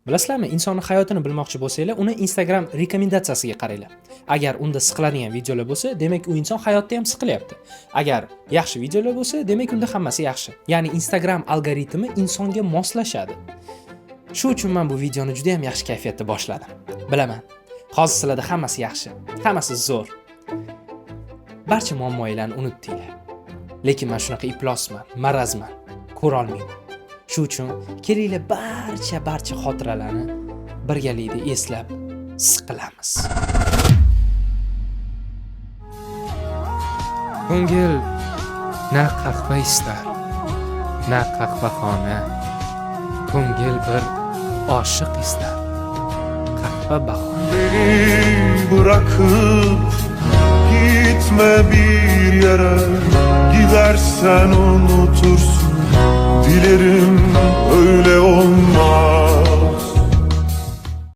Bilasizlarmi, insonning hayotini bilmoqchi bo'lsanglar, uni Instagram rekomendatsiyasiga qaranglar. Agar unda siqiladigan videolar bo'lsa, demak u inson hayotda ham siqilyapti. Agar yaxshi videolar bo'lsa, demak unda hammasi yaxshi. Ya'ni Instagram algoritmi insonga moslashadi. Shu uchun men bu videoni juda ham yaxshi kayfiyatda boshladim. Bilaman, hozir sizlarda hammasi yaxshi, hammasi zo'r. Barcha muammolarni unutdinglar. Lekin men shunaqa iflosman, marazman, ko'ra olmayman. Shu uchun kelinglar barcha xotiralarni birgalikda eslab siqilamiz. Ko'ngil na qahva istar, na qahvaxona. Ko'ngil bir oshiq istar, qahva bahona. Beni bırakıp gitme bir yere, gidersen unutursun. Dilerim öyle olmaz.